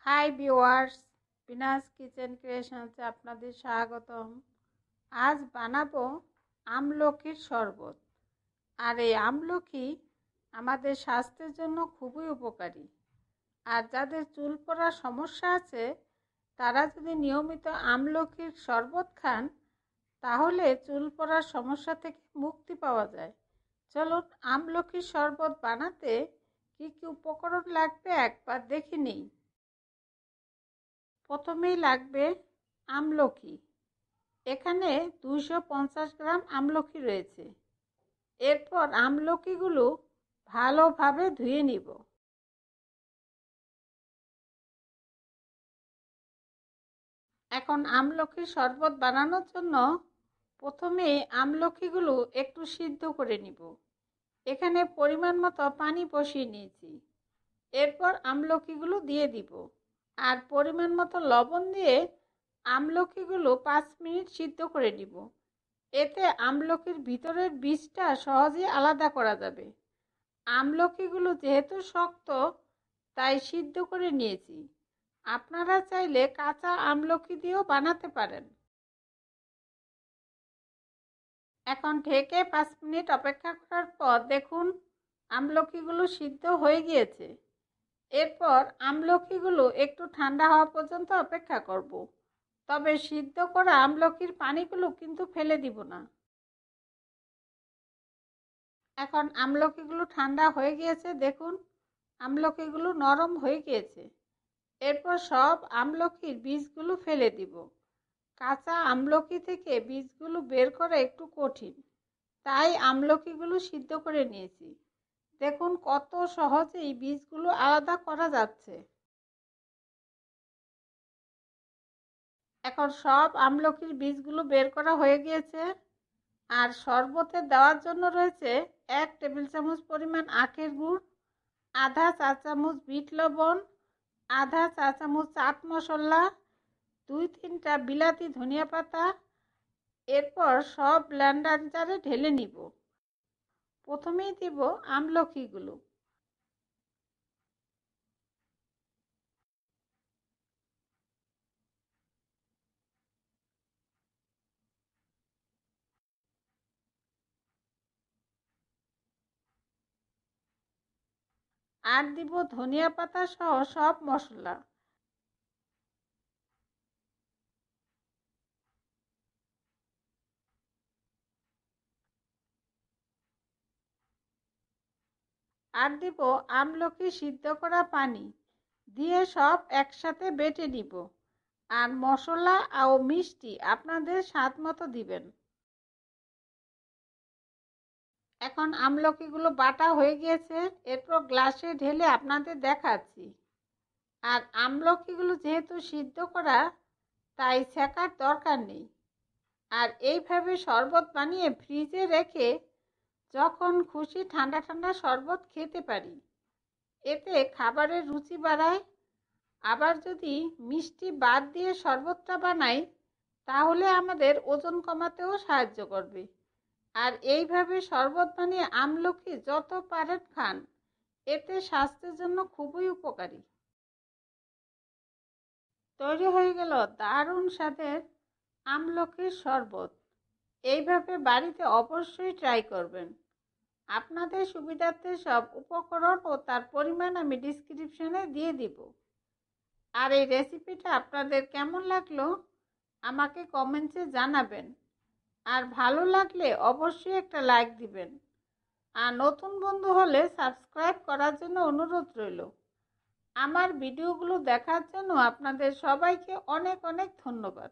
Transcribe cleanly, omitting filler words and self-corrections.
Hi viewers, Binas kitchen ক্রিয়েশনসে আপনাদের স্বাগতম। আজ বানাবো আমলকির শরবত। আর এই আমলকি আমাদের স্বাস্থ্যের জন্য খুবই উপকারী। আর যাদের চুল পড়ার সমস্যা আছে তারা যদি নিয়মিত আমলকির শরবত খান তাহলে চুল পড়ার সমস্যা থেকে মুক্তি পাওয়া যায়। চলুন আমলকির শরবত বানাতে কী কী উপকরণ লাগবে একবার দেখে নিই। প্রথমেই লাগবে আমলকি। এখানে 250 গ্রাম আমলকি রয়েছে। এরপর আমলকিগুলো ভালোভাবে ধুয়ে নিব। এখন আমলকির শরবত বানানোর জন্য প্রথমে আমলকিগুলো একটু সিদ্ধ করে নিব। এখানে পরিমাণ মতো পানি বসিয়ে নিয়েছি। এরপর আমলকিগুলো দিয়ে দিব আর পরিমাণ মতো লবণ দিয়ে আমলকিগুলো 5 মিনিট সিদ্ধ করে নিব। এতে আমলকির ভিতরের বীজটা সহজেই আলাদা করা যাবে। আমলকিগুলো যেহেতু শক্ত তাই সিদ্ধ করে নিয়েছি। আপনারা চাইলে কাঁচা আমলকি দিয়েও বানাতে পারেন। এখন ঢেকে 5 মিনিট অপেক্ষা করার পর দেখুন আমলকিগুলো সিদ্ধ হয়ে গিয়েছে। এরপর আমলকিগুলো একটু ঠান্ডা হওয়া পর্যন্ত অপেক্ষা করব। তবে সিদ্ধ করা আমলকির পানিগুলো কিন্তু ফেলে দিব না। এখন আমলকিগুলো ঠান্ডা হয়ে গিয়েছে, দেখুন আমলকিগুলো নরম হয়ে গিয়েছে। এরপর সব আমলকির বীজগুলো ফেলে দিব। কাঁচা আমলকি থেকে বীজগুলো বের করা একটু কঠিন, তাই আমলকিগুলো সিদ্ধ করে নিয়েছি। দেখুন কত সহজেই বীজগুলো আলাদা করা যাচ্ছে। এখন সব আমলকির বীজগুলো বের করা হয়ে গিয়েছে। আর শরবতে দেওয়ার জন্য রয়েছে 1 টেবিল চামচ পরিমাণ আখের গুড়, আধা চা চামচ বিট লবণ, আধা চা চামচ চাট মশলা, 2-3টা বিলাতি ধনিয়া পাতা। এরপর সব ব্লেন্ডার জারে ঢেলে নিব। প্রথমেই দিব আমলকিগুলো। আর দিব ধনিয়া পাতা সহ সব মশলা। আর দিব আমলকি সিদ্ধ করা পানি দিয়ে সব একসাথে বেটে নিব। আর মশলা ও মিষ্টি আপনাদের স্বাদ মতো দিবেন। এখন আমলকিগুলো বাটা হয়ে গিয়েছে। এরপর গ্লাসে ঢেলে আপনাদের দেখাচ্ছি। আর আমলকিগুলো যেহেতু সিদ্ধ করা তাই ছেঁকার দরকার নেই। আর এইভাবে শরবত বানিয়ে ফ্রিজে রেখে যখন খুশি ঠান্ডা ঠান্ডা শরবত খেতে পারি। এতে খাবারের রুচি বাড়ায়। আবার যদি মিষ্টি বাদ দিয়ে শরবতটা বানাই তাহলে আমাদের ওজন কমাতেও সাহায্য করবে। আর এইভাবে শরবত বানিয়ে আমলকি যত পারেন খান, এতে স্বাস্থ্যের জন্য খুবই উপকারী। তৈরি হয়ে গেল দারুণ স্বাদের আমলকির শরবত। এইভাবে বাড়িতে অবশ্যই ট্রাই করবেন। আপনাদের সুবিধার্থে সব উপকরণ ও তার পরিমাণ আমি ডিসক্রিপশনে দিয়ে দিব। আর এই রেসিপিটা আপনাদের কেমন লাগলো আমাকে কমেন্টসে জানাবেন। আর ভালো লাগলে অবশ্যই একটা লাইক দিবেন। আর নতুন বন্ধু হলে সাবস্ক্রাইব করার জন্য অনুরোধ রইল। আমার ভিডিওগুলো দেখার জন্য আপনাদের সবাইকে অনেক অনেক ধন্যবাদ।